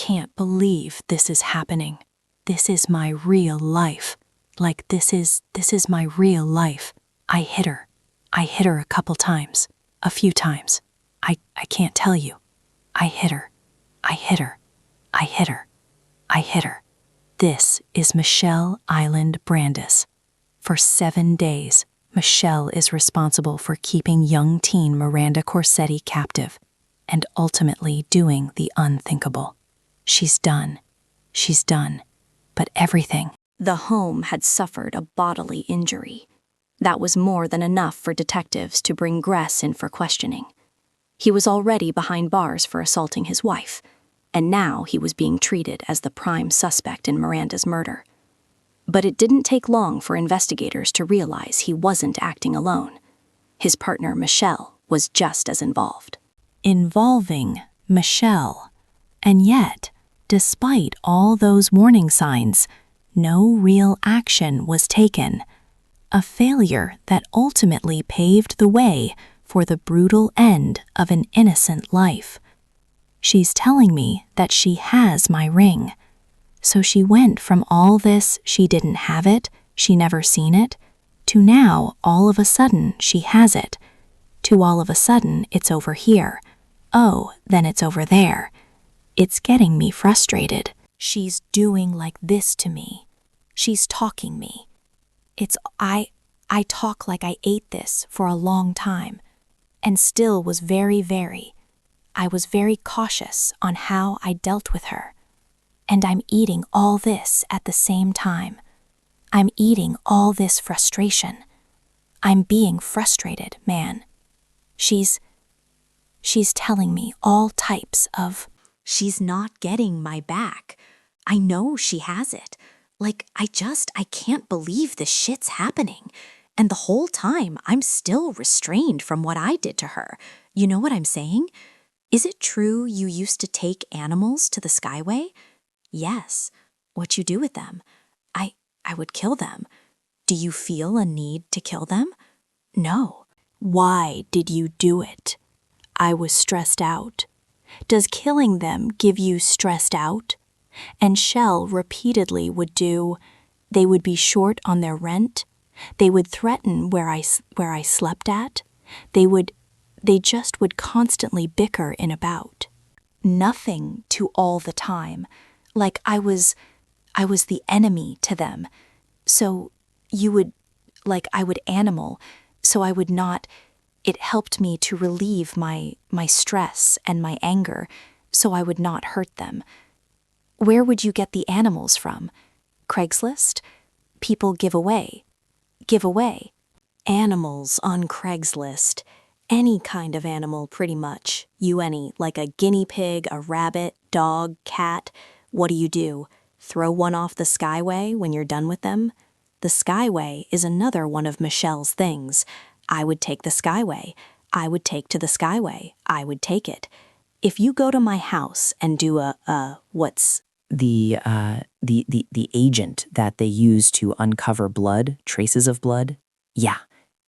can't believe this is happening. This is my real life. Like this is my real life. I hit her. I hit her a couple times. A few times. I can't tell you. I hit her. I hit her. I hit her. I hit her. This is Michelle Island Brandis. For 7 days, Michelle is responsible for keeping young teen Miranda Corsetti captive and ultimately doing the unthinkable. She's done. She's done. But everything. The home had suffered a bodily injury. That was more than enough for detectives to bring Gres in for questioning. He was already behind bars for assaulting his wife, and now he was being treated as the prime suspect in Miranda's murder. But it didn't take long for investigators to realize he wasn't acting alone. His partner, Michelle, was just as involved. Involving Michelle. And yet, despite all those warning signs, no real action was taken. A failure that ultimately paved the way for the brutal end of an innocent life. She's telling me that she has my ring. So she went from all this she didn't have it, she never seen it, to now all of a sudden she has it, to all of a sudden it's over here. Oh, then it's over there. It's getting me frustrated. She's doing like this to me. She's talking me. I talk like I ate this for a long time, and still was I was very cautious on how I dealt with her. And I'm eating all this at the same time. I'm eating all this frustration. I'm being frustrated, man. She's telling me all types of... She's not getting my back. I know she has it. Like, I can't believe this shit's happening. And the whole time, I'm still restrained from what I did to her. You know what I'm saying? Is it true you used to take animals to the Skyway? Yes. What you do with them? I would kill them. Do you feel a need to kill them? No. Why did you do it? I was stressed out. Does killing them give you stressed out? And Shell repeatedly would do, they would be short on their rent. They would threaten where I slept at. They just would constantly bicker in about. Nothing to all the time. Like I was the enemy to them. So I would animal, so I would not, it helped me to relieve my stress and my anger, so I would not hurt them. Where would you get the animals from? Craigslist? People give away. Animals on Craigslist. Any kind of animal, pretty much. Like a guinea pig, a rabbit, dog, cat. What do? Throw one off the Skyway when you're done with them? The Skyway is another one of Michelle's things. I would take the Skyway. I would take to the Skyway. I would take it. If you go to my house and do what's... The agent that they use to uncover blood, traces of blood? Yeah.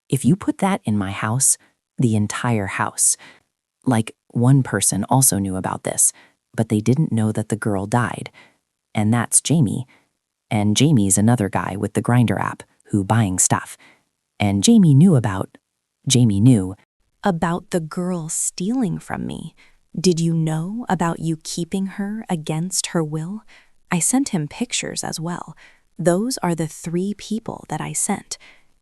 If you put that in my house, the entire house. Like, one person also knew about this, but they didn't know that the girl died. And that's Jamie. And Jamie's another guy with the Grindr app who buying stuff. And Jamie knew about the girl stealing from me. Did you know about you keeping her against her will? I sent him pictures as well. Those are the 3 people that I sent.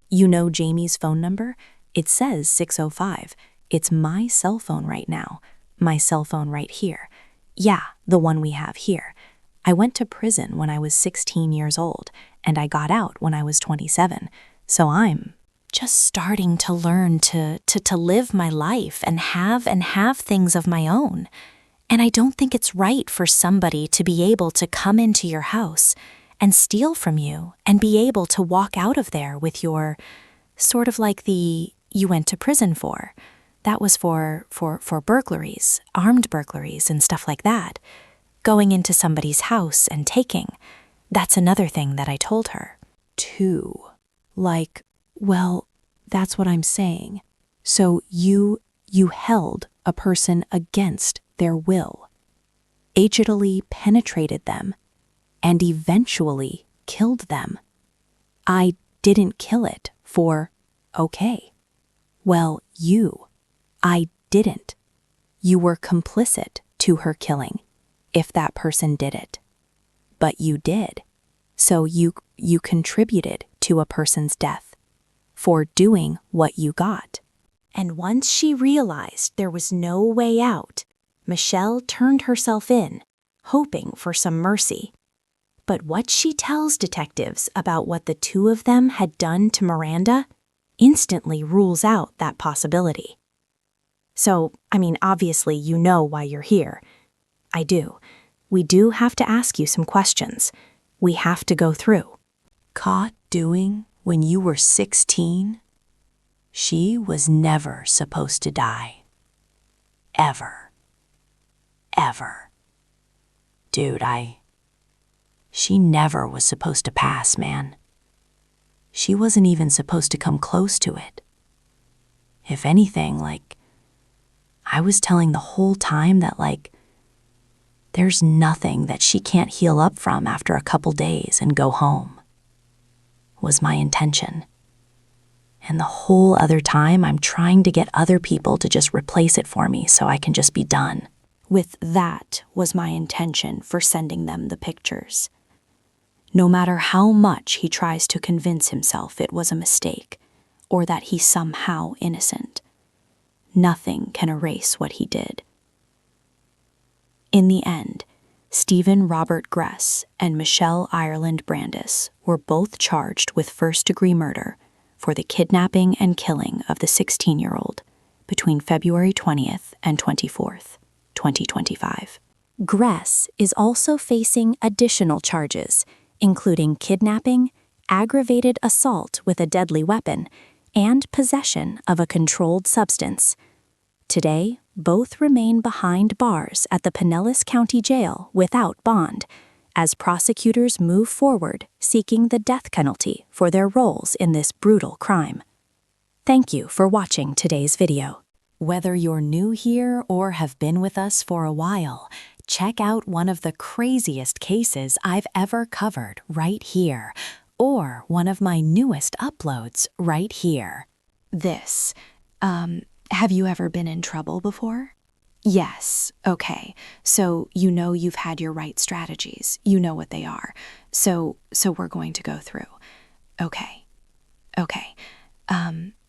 You know Jamie's phone number? It says 605. It's my cell phone right now. My cell phone right here. Yeah, the one we have here. I went to prison when I was 16 years old, and I got out when I was 27. So I'm just starting to learn to live my life and have things of my own. And I don't think it's right for somebody to be able to come into your house and steal from you and be able to walk out of there with your sort of like you went to prison for. That was for burglaries, armed burglaries and stuff like that. Going into somebody's house and taking. That's another thing that I told her. Too. Well, that's what I'm saying. So you held a person against their will. digitally penetrated them, and eventually killed them. I didn't kill it okay. Well, I didn't. You were complicit to her killing, if that person did it. But you did. So you contributed to a person's death for doing what you got. And once she realized there was no way out, Michelle turned herself in, hoping for some mercy. But what she tells detectives about what the two of them had done to Miranda instantly rules out that possibility. So, obviously you know why you're here. I do. We do have to ask you some questions. We have to go through. Caught doing when you were 16? She was never supposed to die. Ever. Ever. Dude, she never was supposed to pass, man. She wasn't even supposed to come close to it. If anything, I was telling the whole time that, there's nothing that she can't heal up from after a couple days and go home. Was my intention. And the whole other time, I'm trying to get other people to just replace it for me so I can just be done. With that was my intention for sending them the pictures. No matter how much he tries to convince himself it was a mistake, or that he's somehow innocent, nothing can erase what he did. In the end, Steven Robert Gres and Michelle Island Brandis were both charged with first-degree murder for the kidnapping and killing of the 16-year-old between February 20th and 24th, 2025. Gres is also facing additional charges, including kidnapping, aggravated assault with a deadly weapon, and possession of a controlled substance. Today, both remain behind bars at the Pinellas County Jail without bond, as prosecutors move forward seeking the death penalty for their roles in this brutal crime. Thank you for watching today's video. Whether you're new here or have been with us for a while, check out one of the craziest cases I've ever covered right here, or one of my newest uploads right here. Have you ever been in trouble before? Yes. Okay. So you know you've had your right strategies. You know what they are. So we're going to go through. Okay.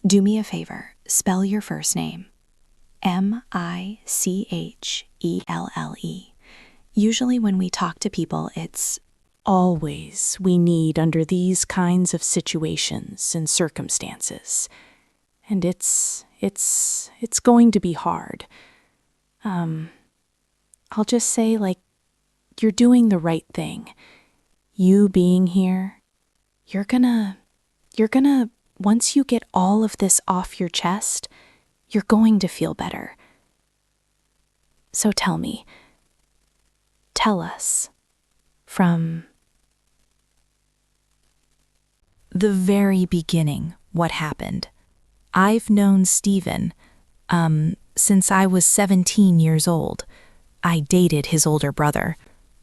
Do me a favor. Spell your first name. Michelle. Usually when we talk to people, it's always we need under these kinds of situations and circumstances. And it's going to be hard. I'll just say, you're doing the right thing. You being here, you're gonna, once you get all of this off your chest, you're going to feel better. So tell us, from the very beginning, what happened. I've known Steven, since I was 17 years old. I dated his older brother.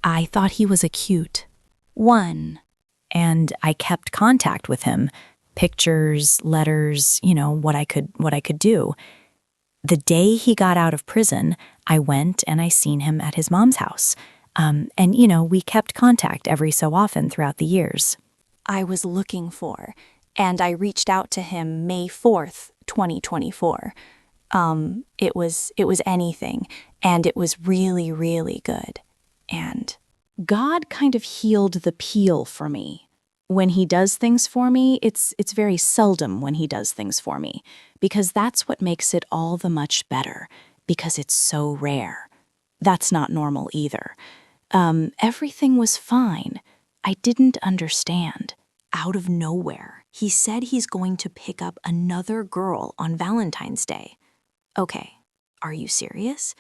I thought he was a cute one, and I kept contact with him. Pictures, letters, what I could do. The day he got out of prison, I went and I seen him at his mom's house. And we kept contact every so often throughout the years. I was looking for, and I reached out to him May 4th, 2024. It was anything, and it was really, really good. And God kind of healed the peel for me. When he does things for me, it's very seldom when he does things for me, because that's what makes it all the much better, because it's so rare. That's not normal either. Everything was fine. I didn't understand. Out of nowhere, he said he's going to pick up another girl on Valentine's Day. Okay, are you serious?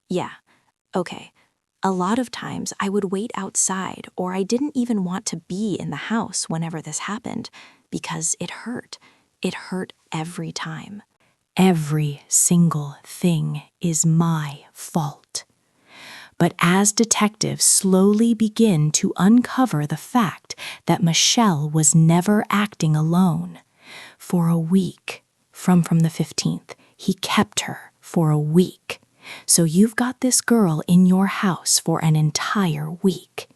Yeah, okay. A lot of times I would wait outside, or I didn't even want to be in the house whenever this happened, because it hurt. It hurt every time. Every single thing is my fault. But as detectives slowly begin to uncover the fact that Michelle was never acting alone, for a week, from the 15th, he kept her for a week. So you've got this girl in your house for an entire week.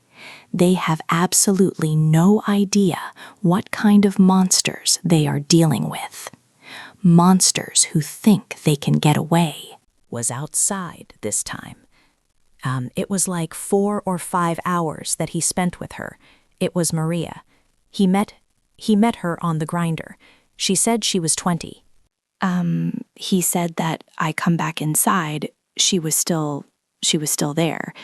They have absolutely no idea what kind of monsters they are dealing with. Monsters who think they can get away. Was outside this time. It was like 4 or 5 hours that he spent with her. It was Maria. He met her on the grinder. She said she was 20. He said that I come back inside. She was still there.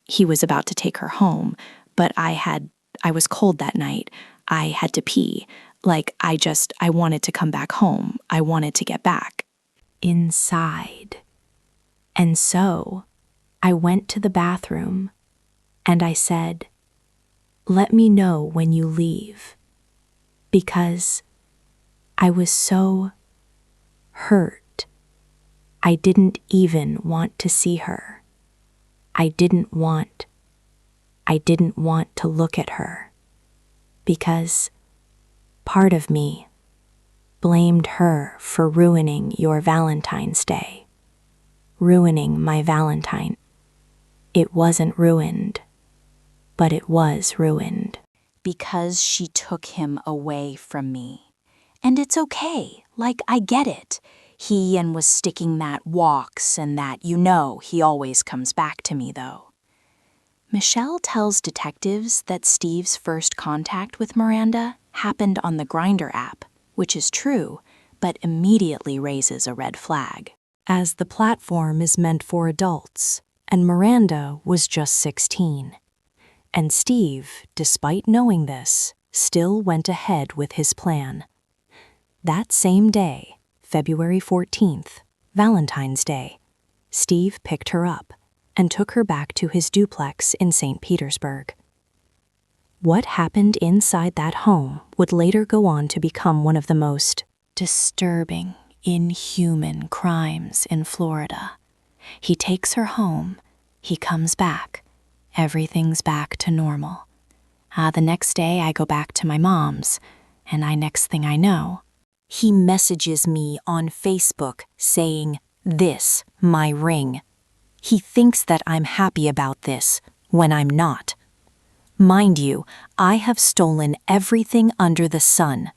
He was about to take her home, but I was cold that night. I had to pee. I wanted to come back home. I wanted to get back. Inside. And so I went to the bathroom and I said, "Let me know when you leave," because I was so hurt. I didn't even want to see her. I didn't want to look at her because part of me blamed her for ruining your Valentine's Day, ruining my Valentine. It wasn't ruined, but it was ruined. Because she took him away from me. And it's okay, I get it. He and was sticking that walks and that, he always comes back to me though. Michelle tells detectives that Steve's first contact with Miranda happened on the Grindr app, which is true, but immediately raises a red flag. As the platform is meant for adults, and Miranda was just 16. And Steve, despite knowing this, still went ahead with his plan. That same day, February 14th, Valentine's Day, Steve picked her up and took her back to his duplex in St. Petersburg. What happened inside that home would later go on to become one of the most disturbing, inhuman crimes in Florida. He takes her home, he comes back, everything's back to normal. The next day I go back to my mom's, and next thing I know, he messages me on Facebook saying, "This, my ring." He thinks that I'm happy about this, when I'm not. Mind you, I have stolen everything under the sun.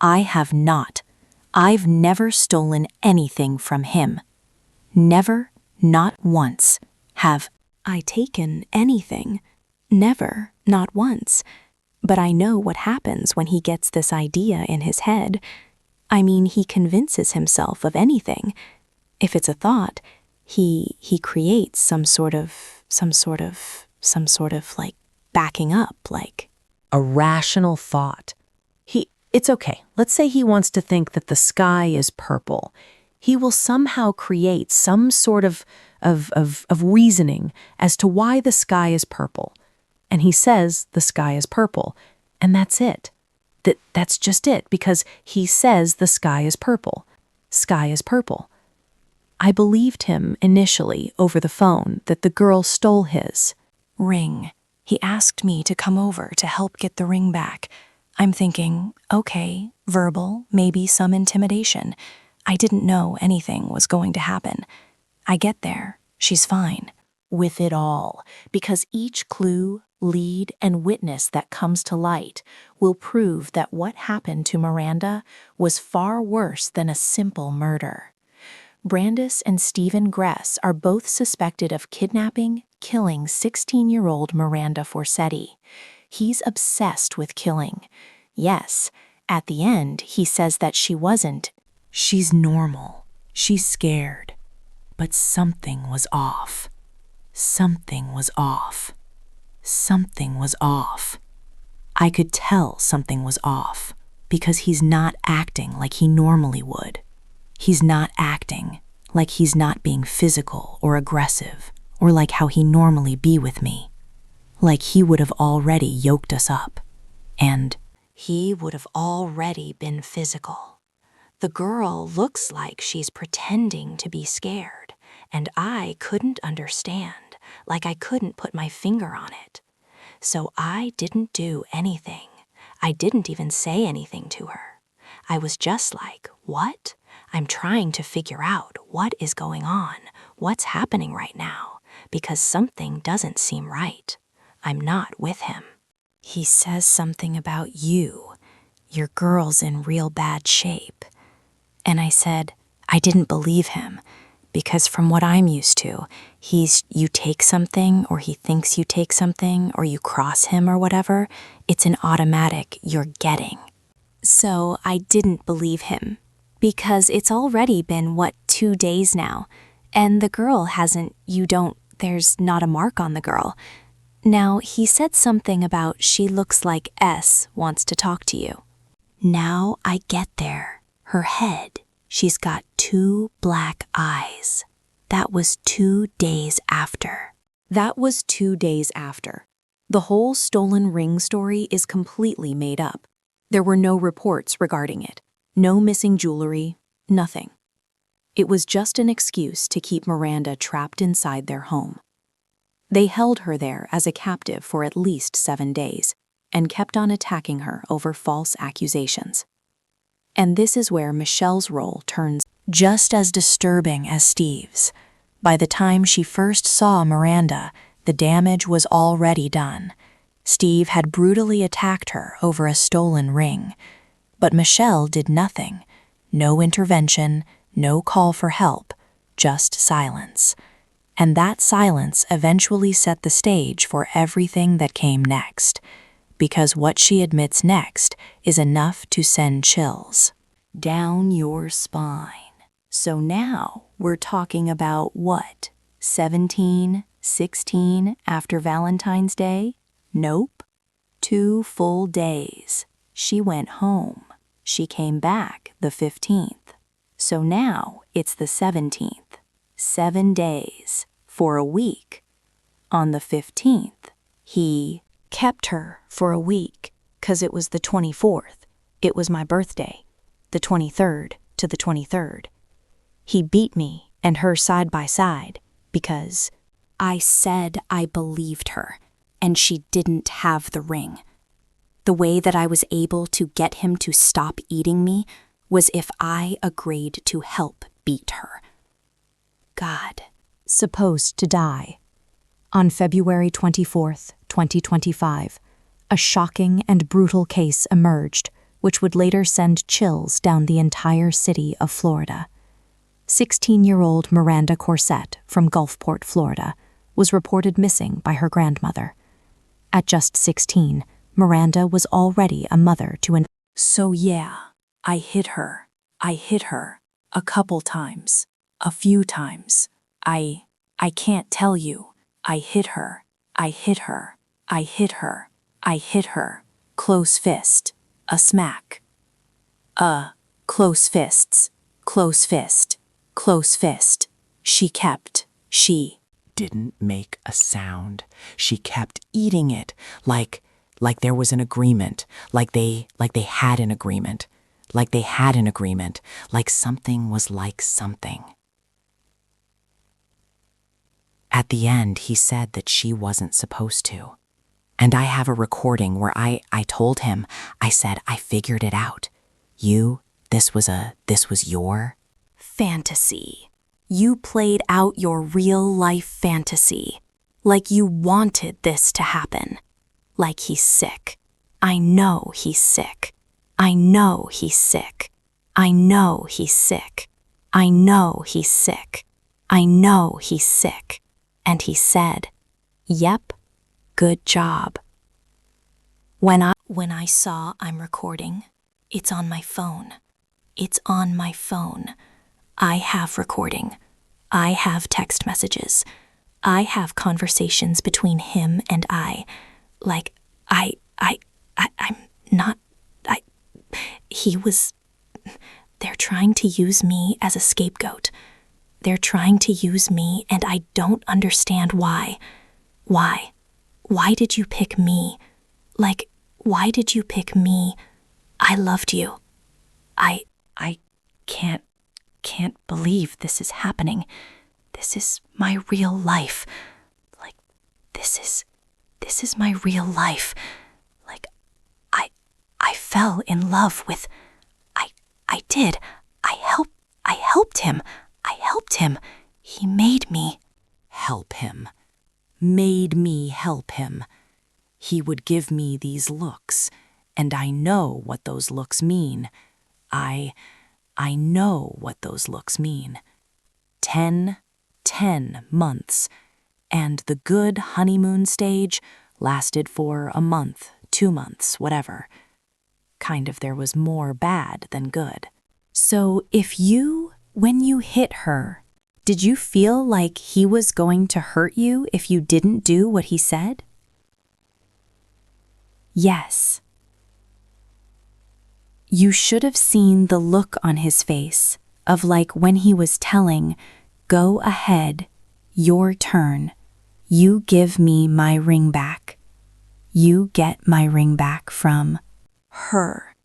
I have not. I've never stolen anything from him. Never, not once, have I taken anything. Never, not once. But I know what happens when he gets this idea in his head. He convinces himself of anything. If it's a thought, he creates some sort of backing up, a rational thought. It's okay. Let's say he wants to think that the sky is purple. He will somehow create some sort of reasoning as to why the sky is purple. And he says the sky is purple, and that's it. That's just it, because he says the sky is purple. Sky is purple. I believed him initially over the phone that the girl stole his ring. He asked me to come over to help get the ring back. I'm thinking, okay, verbal, maybe some intimidation. I didn't know anything was going to happen. I get there, she's fine. with it all, because each clue, lead, and witness that comes to light will prove that what happened to Miranda was far worse than a simple murder. Brandis and Steven Gres are both suspected of kidnapping, killing 16-year-old Miranda Corsetti. He's obsessed with killing. Yes, at the end, he says that she wasn't. She's normal. She's scared. But something was off. Something was off. Something was off. I could tell something was off because he's not acting like he normally would. He's not acting like he's not being physical or aggressive or like how he normally be with me. Like he would have already yoked us up. And he would have already been physical. The girl looks like she's pretending to be scared, and I couldn't understand like I couldn't put my finger on it. So I didn't do anything. I didn't even say anything to her. I was just like, what? I'm trying to figure out what is going on, what's happening right now, because something doesn't seem right. I'm not with him. He says something about you. Your girl's in real bad shape. And I said, I didn't believe him, because from what I'm used to, you take something, or he thinks you take something, or you cross him or whatever, it's an automatic you're getting. So I didn't believe him, because it's already been, 2 days now, and the girl hasn't, there's not a mark on the girl. Now, he said something about she looks like S wants to talk to you. Now I get there. Her head, she's got 2 black eyes. That was 2 days after. That was 2 days after. The whole stolen ring story is completely made up. There were no reports regarding it. No missing jewelry, nothing. It was just an excuse to keep Miranda trapped inside their home. They held her there as a captive for at least 7 days and kept on attacking her over false accusations. And this is where Michelle's role turns just as disturbing as Steve's. By the time she first saw Miranda, the damage was already done. Steve had brutally attacked her over a stolen ring. But Michelle did nothing. No intervention, no call for help, just silence. And that silence eventually set the stage for everything that came next, because what she admits next is enough to send chills down your spine. So now we're talking about what? 17, 16 after Valentine's Day? Nope. 2 full days. She went home. She came back the 15th. So now it's the 17th. 7 days. For a week. On the 15th, he kept her for a week, 'cause it was the 24th. It was my birthday. The 23rd to the 23rd. He beat me and her side by side because I said I believed her and she didn't have the ring. The way that I was able to get him to stop eating me was if I agreed to help beat her. God. Supposed to die. On February 24th, 2025, a shocking and brutal case emerged, which would later send chills down the entire city of Florida. 16-year-old Miranda Corsetti from Gulfport, Florida, was reported missing by her grandmother. At just 16, Miranda was already a mother to an... So yeah, I hit her. A couple times. A few times. I can't tell you. I hit her. Close fist. A smack. Close fists. Close fist. She didn't make a sound. She kept eating it like there was an agreement, like they had an agreement, like something was like something. At the end, he said that she wasn't supposed to. And I have a recording where I told him, I said, I figured it out. This was your fantasy. You played out your real-life fantasy. Like you wanted this to happen. Like he's sick. I know he's sick. I know he's sick. I know he's sick. I know he's sick. I know he's sick. And he said, yep, good job. When I saw I'm recording, it's on my phone. It's on my phone. I have recording. I have text messages. I have conversations between him and I. Like, they're trying to use me as a scapegoat. They're trying to use me, and I don't understand why. Why? Why did you pick me? Like, why did you pick me? I loved you. I can't believe this is happening. This is my real life. This is my real life. Like, I fell in love with, I did. I helped him. He made me. Help him. Made me help him. He would give me these looks, and I know what those looks mean. I know what those looks mean. 10 months. And the good honeymoon stage lasted for a month, 2 months, whatever. Kind of there was more bad than good. So when you hit her, did you feel like he was going to hurt you if you didn't do what he said? Yes. You should have seen the look on his face of like when he was telling, "Go ahead, your turn. You give me my ring back. You get my ring back from Her.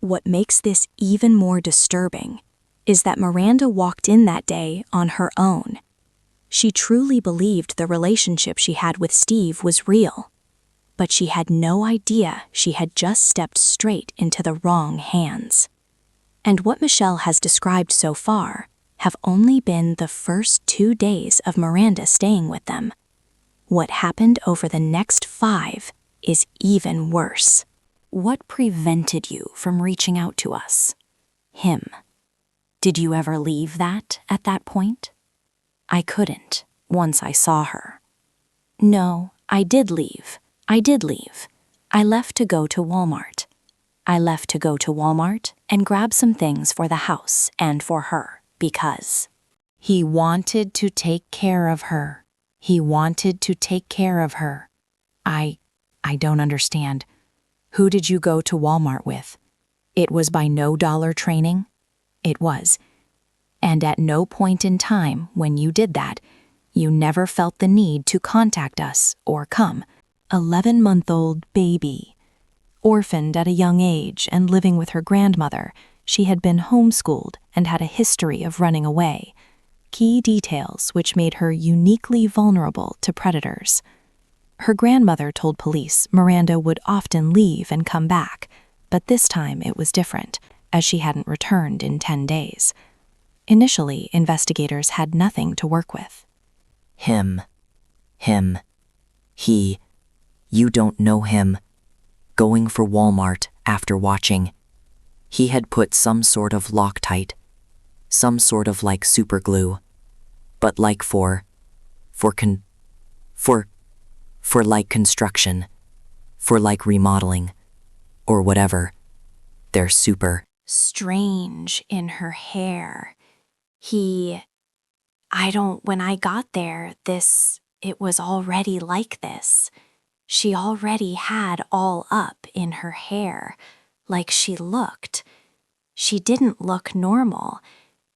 What makes this even more disturbing is that Miranda walked in that day on her own. She truly believed the relationship she had with Steve was real, but she had no idea she had just stepped straight into the wrong hands. And what Michelle has described so far have only been the first 2 days of Miranda staying with them. What happened over the next 5 is even worse. What prevented you from reaching out to us? Him. Did you ever leave that at that point? I couldn't, once I saw her. No, I did leave. I left to go to Walmart. And grab some things for the house and for her, because he wanted to take care of her. I don't understand. Who did you go to Walmart with? It was by no dollar training? It was. And at no point in time when you did that, you never felt the need to contact us or come. 11-month-old baby. Orphaned at a young age and living with her grandmother, she had been homeschooled and had a history of running away. Key details which made her uniquely vulnerable to predators. Her grandmother told police Miranda would often leave and come back, but this time it was different, as she hadn't returned in 10 days. Initially, investigators had nothing to work with. Him. He. You don't know him. Going for Walmart after watching. He had put some sort of Loctite, some sort of like super glue, but like for like construction, for like remodeling, or whatever. They're super strange in her hair. When I got there, it was already like this. She already had all up in her hair, like she looked. She didn't look normal.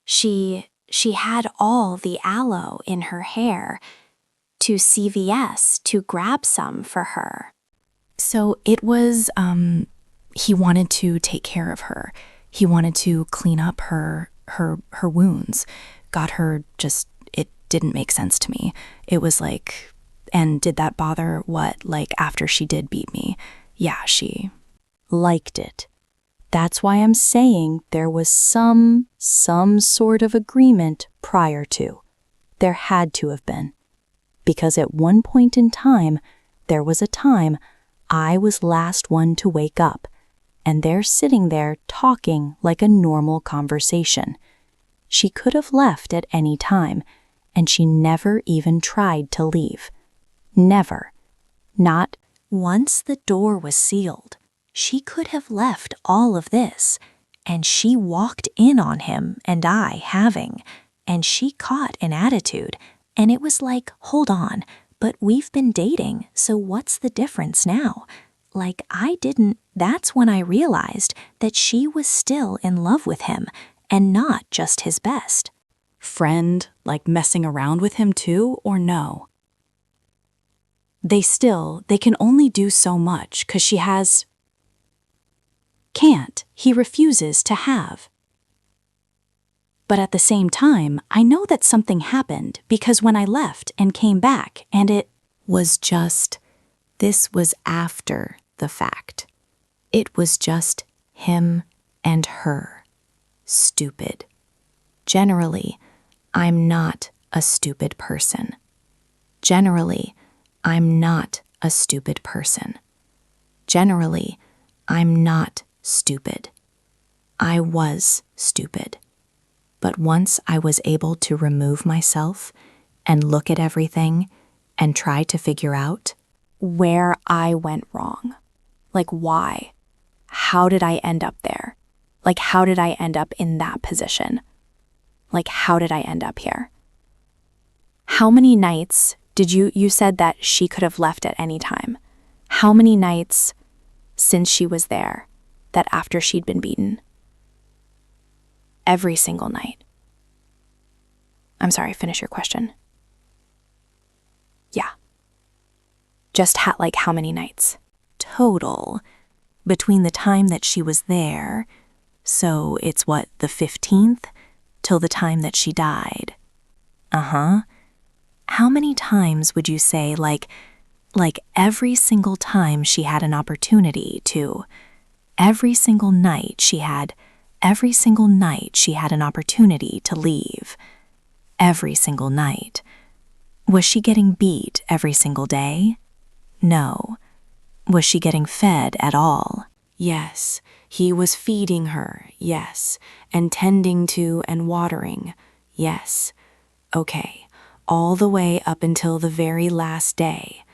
She had all the aloe in her hair. To CVS to grab some for her. So it was, he wanted to take care of her. He wanted to clean up her wounds. Got her it didn't make sense to me. It was like, and did that bother what, like after she did beat me? Yeah, she liked it. That's why I'm saying there was some sort of agreement prior to. There had to have been. Because at one point in time, there was a time I was last one to wake up, and they're sitting there talking like a normal conversation. She could have left at any time, and she never even tried to leave. Never. Not once the door was sealed. She could have left all of this, and she walked in on him and and she caught an attitude. And it was like, hold on, but we've been dating, so what's the difference now? Like, that's when I realized that she was still in love with him, and not just his best. Friend, like messing around with him too, or no? They can only do so much, 'cause she he refuses to have. But at the same time, I know that something happened because when I left and came back and This was after the fact. It was just him and her. Stupid. Generally, I'm not a stupid person. Generally, I'm not a stupid person. Generally, I'm not stupid. I was stupid. But once I was able to remove myself and look at everything and try to figure out where I went wrong. Like, why? How did I end up there? Like, how did I end up in that position? Like, how did I end up here? How many nights did you said that she could have left at any time? How many nights since she was there that after she'd been beaten? Every single night. I'm sorry, finish your question. Yeah. Just like how many nights? Total. Between the time that she was there, so it's what, the 15th, till the time that she died. Uh-huh. How many times would you say, like every single time she had an opportunity to, every single night she had an opportunity to leave. Every single night. Was she getting beat every single day? No. Was she getting fed at all? Yes. He was feeding her, yes. And tending to and watering, yes. Okay. All the way up until the very last day.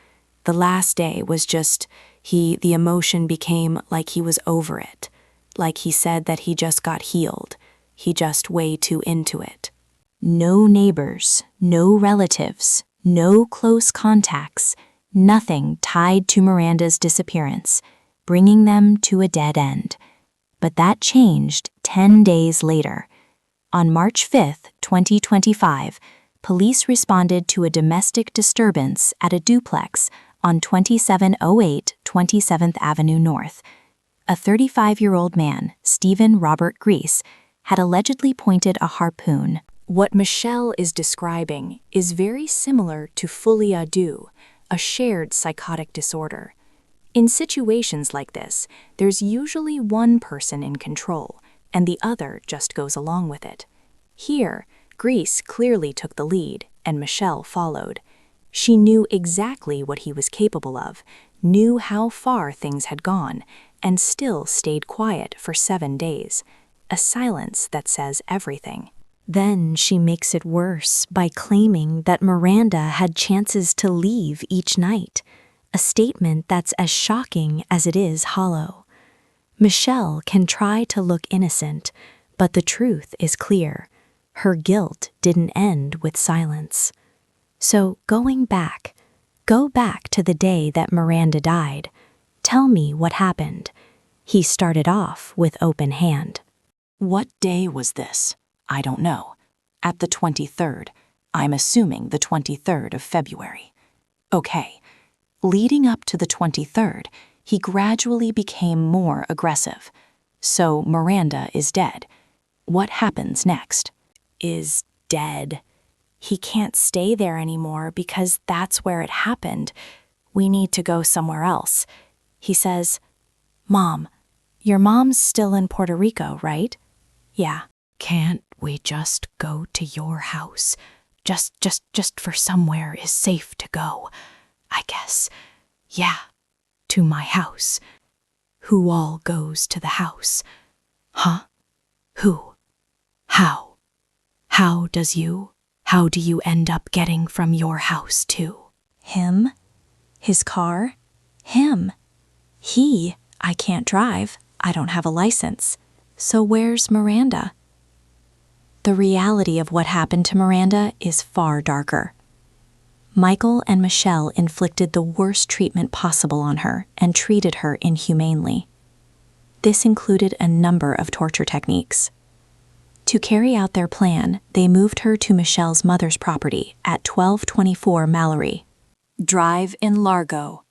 The last day was just, the emotion became like he was over it. Like he said that he just got healed. He just way too into it. No neighbors, no relatives, no close contacts, nothing tied to Miranda's disappearance, bringing them to a dead end. But that changed 10 days later. On March 5th, 2025, police responded to a domestic disturbance at a duplex on 2708 27th Avenue North. A 35-year-old man, Steven Robert Gres, had allegedly pointed a harpoon. What Michelle is describing is very similar to folie à deux, a shared psychotic disorder. In situations like this, there's usually one person in control, and the other just goes along with it. Here, Gres clearly took the lead, and Michelle followed. She knew exactly what he was capable of, knew how far things had gone, and still stayed quiet for 7 days, a silence that says everything. Then she makes it worse by claiming that Miranda had chances to leave each night, a statement that's as shocking as it is hollow. Michelle can try to look innocent, but the truth is clear. Her guilt didn't end with silence. So go back to the day that Miranda died. Tell me what happened. He started off with open hand. What day was this? I don't know. At the 23rd. I'm assuming the 23rd of February. Okay. Leading up to the 23rd, he gradually became more aggressive. So Miranda is dead. What happens next? Is dead. He can't stay there anymore because that's where it happened. We need to go somewhere else. He says, Mom, your mom's still in Puerto Rico, right? Yeah. Can't we just go to your house? Just for somewhere is safe to go. I guess. Yeah. To my house. Who all goes to the house? Huh? Who? How? How do you end up getting from your house to? Him? His car? Him. I can't drive. I don't have a license. So where's Miranda? The reality of what happened to Miranda is far darker. Michael and Michelle inflicted the worst treatment possible on her and treated her inhumanely. This included a number of torture techniques. To carry out their plan, they moved her to Michelle's mother's property at 1224 Mallory Drive in Largo.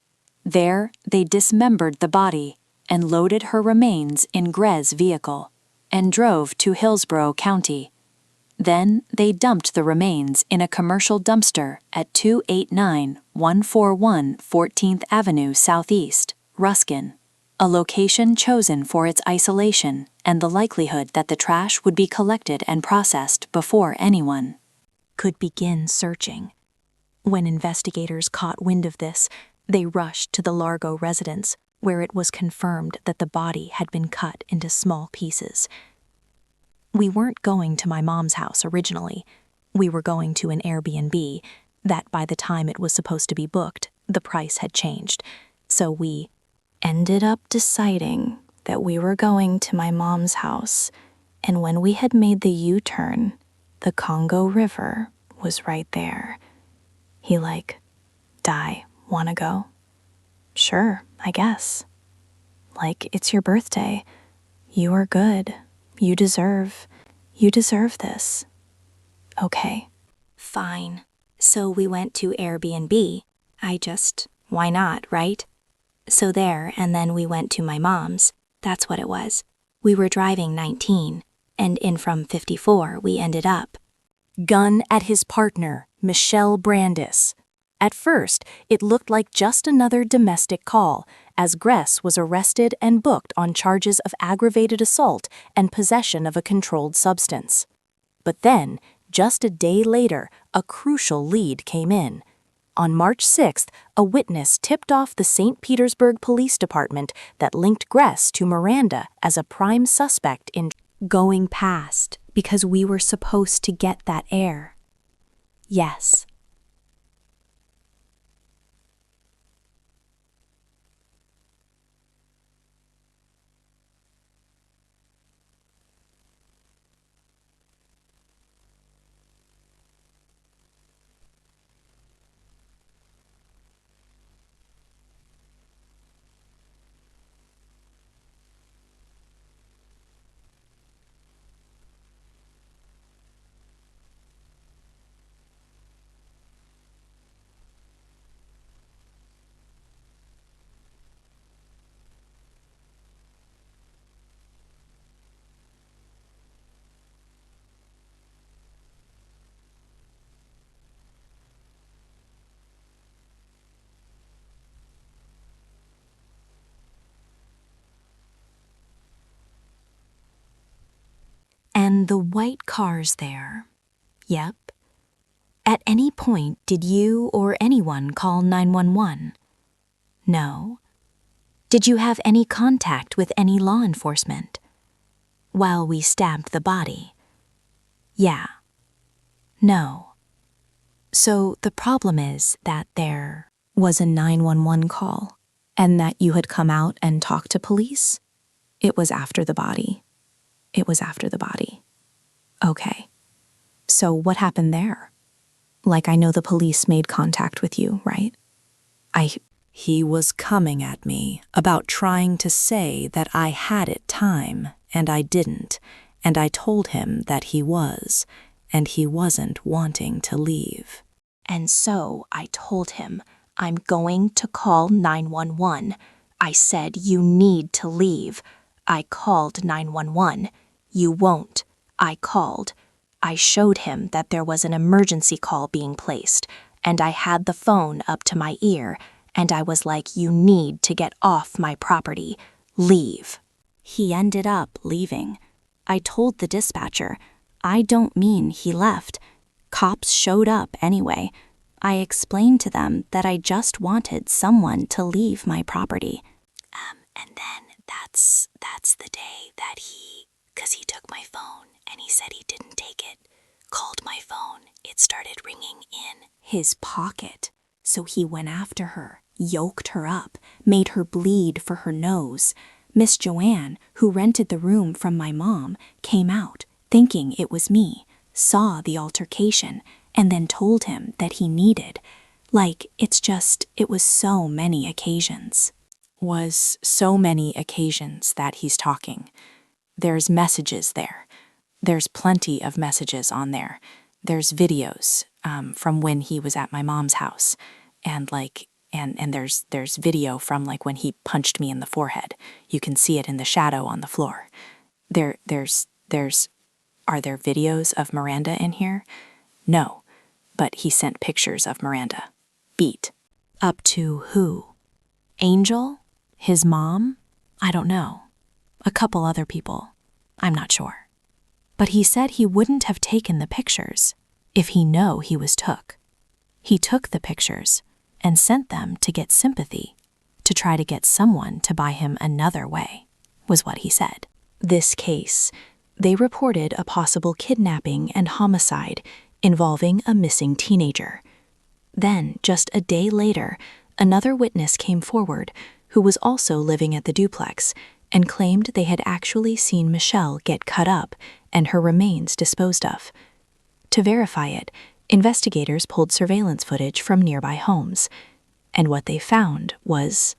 There, they dismembered the body and loaded her remains in Gres' vehicle and drove to Hillsborough County. Then they dumped the remains in a commercial dumpster at 289-141 14th Avenue Southeast, Ruskin, a location chosen for its isolation and the likelihood that the trash would be collected and processed before anyone could begin searching. When investigators caught wind of this, they rushed to the Largo residence, where it was confirmed that the body had been cut into small pieces. We weren't going to my mom's house originally. We were going to an Airbnb that by the time it was supposed to be booked, the price had changed. So we ended up deciding that we were going to my mom's house, and when we had made the U-turn, the Congo River was right there. He "Di, wanna go?" "Sure, I guess." "It's your birthday. You are good. You deserve this." "Okay." Fine. So we went to Airbnb. Why not, right? So there, and then we went to my mom's. That's what it was. We were driving 19, and in from 54 we ended up. Gun at his partner, Michelle Brandis. At first, it looked like just another domestic call, as Gres was arrested and booked on charges of aggravated assault and possession of a controlled substance. But then, just a day later, a crucial lead came in. On March 6th, a witness tipped off the St. Petersburg Police Department that linked Gres to Miranda as a prime suspect in going past because we were supposed to get that air. Yes. And the white cars there. Yep. At any point, did you or anyone call 911? No. Did you have any contact with any law enforcement? While we stabbed the body? Yeah. No. So the problem is that there was a 911 call, and that you had come out and talked to police? It was after the body. It was after the body. Okay. So what happened there? I know the police made contact with you, right? He was coming at me about trying to say that I had it time, and I didn't, and I told him that he was, and he wasn't wanting to leave. And so I told him, I'm going to call 911. I said, you need to leave. I called 911. You won't. I called. I showed him that there was an emergency call being placed, and I had the phone up to my ear, and I was like, you need to get off my property. Leave. He ended up leaving. I told the dispatcher. I don't mean he left. Cops showed up anyway. I explained to them that I just wanted someone to leave my property. And then that's the day that because he took my phone and he said he didn't take it, called my phone. It started ringing in his pocket. So he went after her, yoked her up, made her bleed for her nose. Miss Joanne, who rented the room from my mom, came out, thinking it was me, saw the altercation, and then told him that he needed. It was so many occasions. Was so many occasions that he's talking. There's messages there. There's plenty of messages on there. There's videos from when he was at my mom's house, and there's video from when he punched me in the forehead. You can see it in the shadow on the floor. There's Are there videos of Miranda in here? No, but he sent pictures of Miranda. Beat. Up to who? Angel? His mom? I don't know. A couple other people. I'm not sure. But he said he wouldn't have taken the pictures if he know he was took. He took the pictures and sent them to get sympathy, to try to get someone to buy him another way, was what he said. This case, they reported a possible kidnapping and homicide involving a missing teenager. Then, just a day later, another witness came forward who was also living at the duplex and claimed they had actually seen Michelle get cut up and her remains disposed of. To verify it, investigators pulled surveillance footage from nearby homes, and what they found was...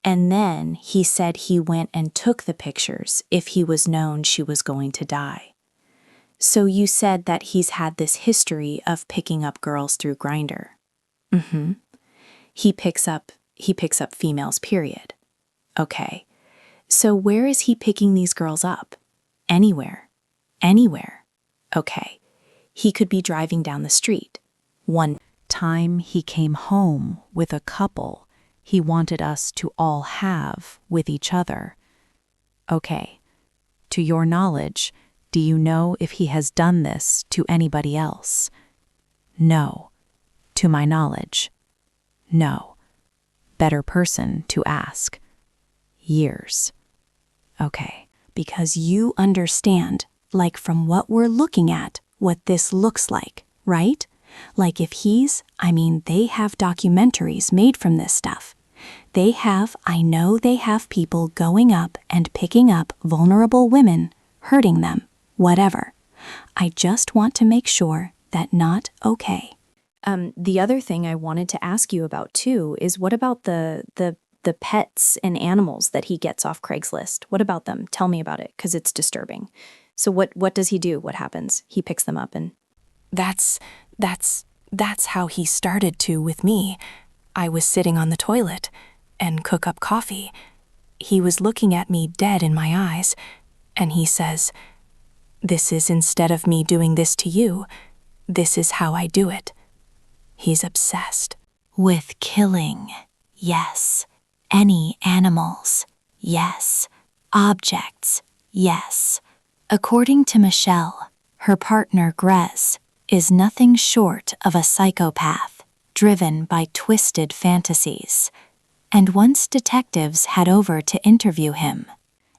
And then he said he went and took the pictures if he was known she was going to die. So you said that he's had this history of picking up girls through Grindr. Mm-hmm. He picks up females, period. Okay. So where is he picking these girls up? Anywhere. Anywhere. Okay. He could be driving down the street. One time he came home with a couple he wanted us to all have with each other. Okay. To your knowledge, do you know if he has done this to anybody else? No. To my knowledge. No. Better person to ask. Years. Okay. Because you understand, like from what we're looking at, what this looks like, right? Like if they have documentaries made from this stuff. I know they have people going up and picking up vulnerable women, hurting them, whatever. I just want to make sure that not okay. The other thing I wanted to ask you about too is what about the pets and animals that he gets off Craigslist? What about them? Tell me about it, because it's disturbing. So what does he do? What happens? He picks them up and... That's how he started to with me. I was sitting on the toilet and cook up coffee. He was looking at me dead in my eyes, and he says, "This is instead of me doing this to you, this is how I do it." He's obsessed. With killing, yes. Any animals, yes. Objects, yes. According to Michelle, her partner Gres is nothing short of a psychopath, driven by twisted fantasies. And once detectives head over to interview him,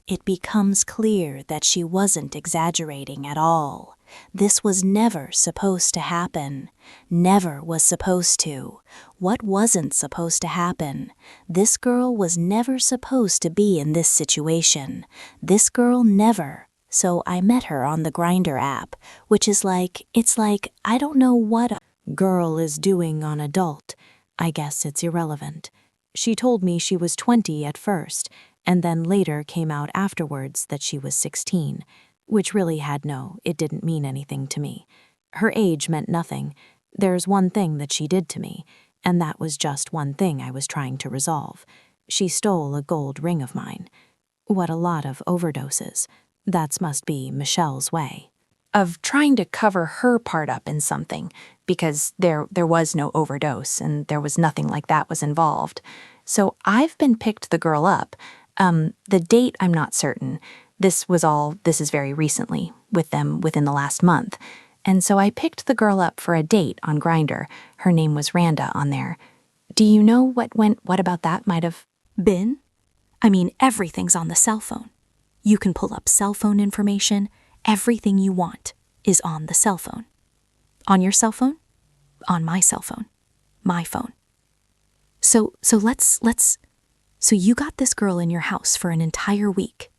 it becomes clear that she wasn't exaggerating at all. This was never supposed to happen. Never was supposed to. What wasn't supposed to happen? This girl was never supposed to be in this situation. This girl never. So I met her on the Grindr app, which is it's like, I don't know what a girl is doing on adult. I guess it's irrelevant. She told me she was 20 at first, and then later came out afterwards that she was 16, which really it didn't mean anything to me. Her age meant nothing. There's one thing that she did to me, and that was just one thing I was trying to resolve. She stole a gold ring of mine. What a lot of overdoses. That must be Michelle's way. Of trying to cover her part up in something, because there was no overdose and there was nothing like that was involved. So I've been picked the girl up. The date, I'm not certain. This is very recently, with them within the last month. And so I picked the girl up for a date on Grindr. Her name was Randa on there. Do you know what about that might have been? I mean, everything's on the cell phone. You can pull up cell phone information. Everything you want is on the cell phone. On your cell phone? On my cell phone. My phone. So you got this girl in your house for an entire week.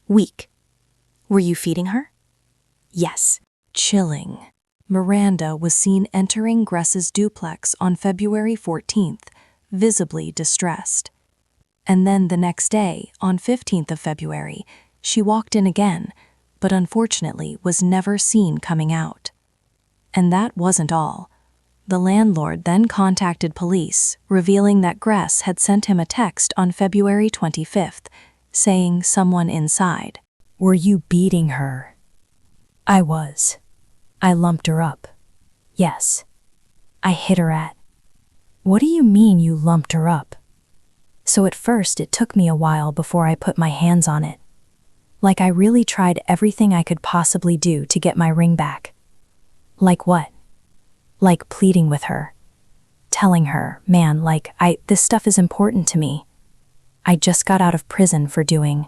Were you feeding her? Yes. Chilling. Miranda was seen entering Gres's duplex on February 14th, visibly distressed. And then the next day, on 15th of February, she walked in again, but unfortunately was never seen coming out. And that wasn't all. The landlord then contacted police, revealing that Gres had sent him a text on February 25th, saying someone inside. Were you beating her? I was. I lumped her up. Yes. I hit her at. What do you mean you lumped her up? So at first it took me a while before I put my hands on it. Like I really tried everything I could possibly do to get my ring back. Like what? Like pleading with her. Telling her, man, this stuff is important to me. I just got out of prison for doing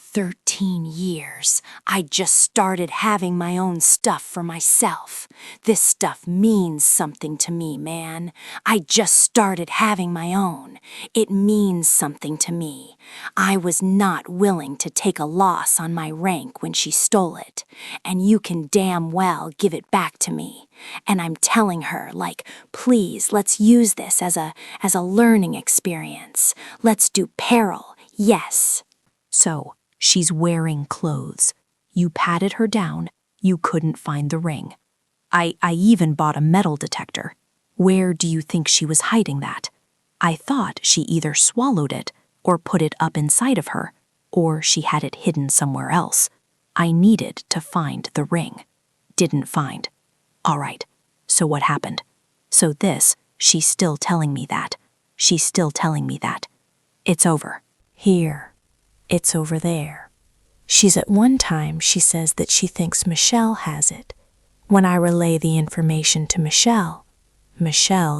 13 years. I just started having my own stuff for myself. This stuff means something to me, man. I just started having my own. It means something to me. I was not willing to take a loss on my rank when she stole it. And you can damn well give it back to me. And I'm telling her, please, let's use this as a learning experience. Let's do peril, yes. So, she's wearing clothes. You patted her down. You couldn't find the ring. I even bought a metal detector. Where do you think she was hiding that? I thought she either swallowed it or put it up inside of her, or she had it hidden somewhere else. I needed to find the ring. Didn't find. All right, so what happened? So she's still telling me that. She's still telling me that. It's over. Here. It's over there. At one time, she says that she thinks Michelle has it. When I relay the information to Michelle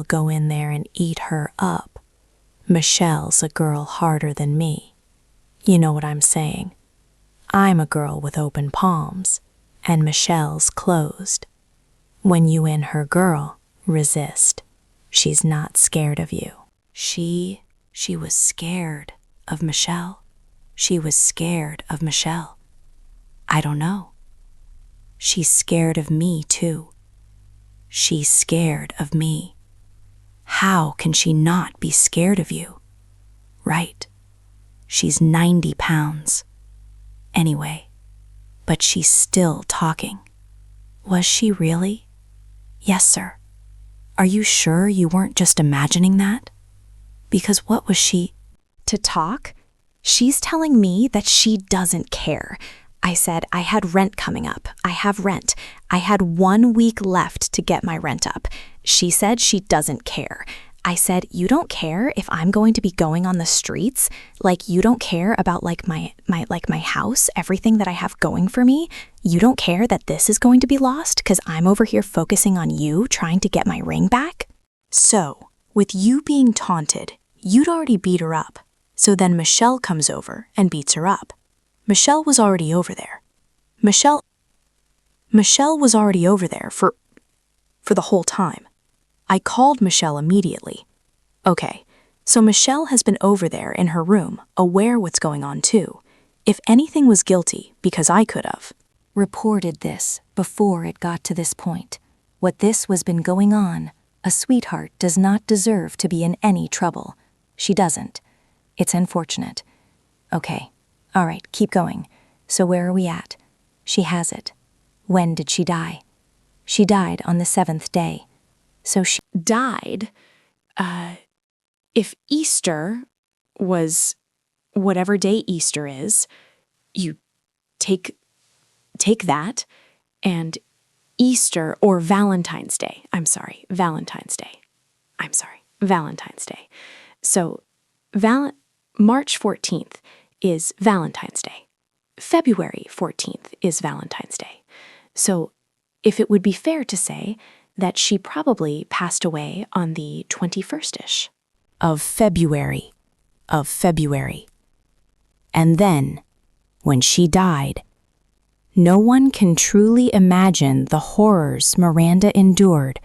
go in there and eat her up. Michelle's a girl harder than me. You know what I'm saying? I'm a girl with open palms, and Michelle's closed. When you in her girl, resist. She's not scared of you. She was scared of Michelle. She was scared of Michelle. I don't know. She's scared of me, too. She's scared of me. How can she not be scared of you? Right. She's 90 pounds. Anyway, but she's still talking. Was she really? Yes, sir. Are you sure you weren't just imagining that? Because what was she? To talk? She's telling me that she doesn't care. I said I had rent coming up. I have rent. I had 1 week left to get my rent up. She said she doesn't care. I said, you don't care if I'm going to be going on the streets? You don't care about my house, everything that I have going for me? You don't care that this is going to be lost because I'm over here focusing on you trying to get my ring back? So, with you being taunted, you'd already beat her up. So then Michelle comes over and beats her up. Michelle was already over there. Michelle was already over there for the whole time. I called Michelle immediately. Okay, so Michelle has been over there in her room, aware what's going on too. If anything was guilty, because I could have. Reported this before it got to this point. What this was been going on, a sweetheart does not deserve to be in any trouble. She doesn't. It's unfortunate. Okay, all right, keep going. So where are we at? She has it. When did she die? She died on the 7th day. So she died. If Easter was whatever day Easter is, you take that, and Easter or Valentine's Day. Valentine's Day. So March 14th is Valentine's Day. February 14th is Valentine's Day. So if it would be fair to say that she probably passed away on the 21st-ish. Of February. And then, when she died, no one can truly imagine the horrors Miranda endured,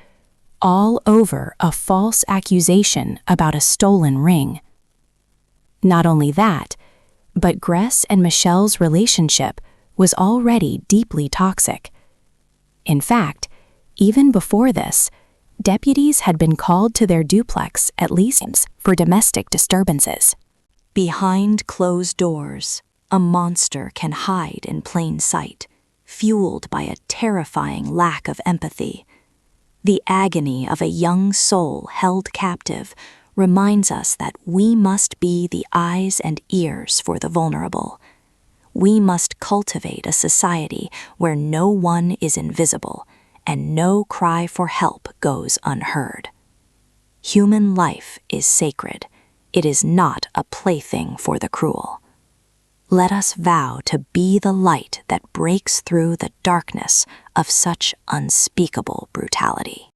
all over a false accusation about a stolen ring. Not only that, but Gres and Michelle's relationship was already deeply toxic. In fact, even before this, deputies had been called to their duplex at least for domestic disturbances. Behind closed doors, a monster can hide in plain sight, fueled by a terrifying lack of empathy. The agony of a young soul held captive reminds us that we must be the eyes and ears for the vulnerable. We must cultivate a society where no one is invisible and no cry for help goes unheard. Human life is sacred. It is not a plaything for the cruel. Let us vow to be the light that breaks through the darkness of such unspeakable brutality.